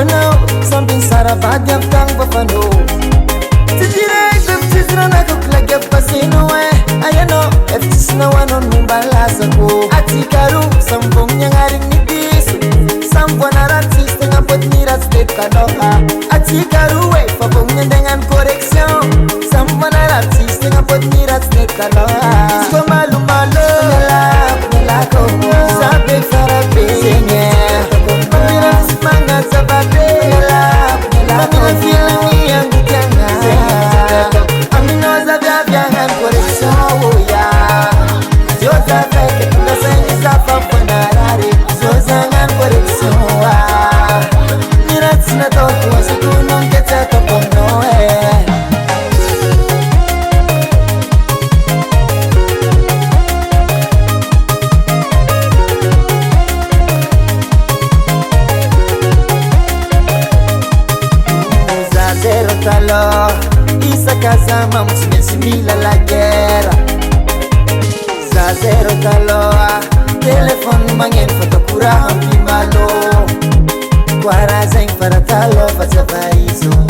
fanao sambiny saravady amin'ny tagny fafanao tsy direct tsy ranako kilagy ampaseno ayanao efa tsisinao anao momba lasako atsika roa samy vogniny agnariny ny diso samy voana raha tsisy tegna mpotiny raha tsy tetika aloha atsika roa fa vogniny andegnany correction samy voana raha tsisy tegna mpotiny raha tsy tetika aloha izy koa malomalo melako sabe farabe zegny mamira misy magnatsavabe mamira filany angitiagna aminao zaviaviagnany correction oya zio zavaiky ngasaigny zafafanarary zio zagnany correction mira tsy nataoko asakono nketsy ataoko aminao zero talo isakazama tsy maintsy mila la guerre za zero talo telefony magneno fatakoraha ampimalo koa raha zegny faratalo fa tsy avaizo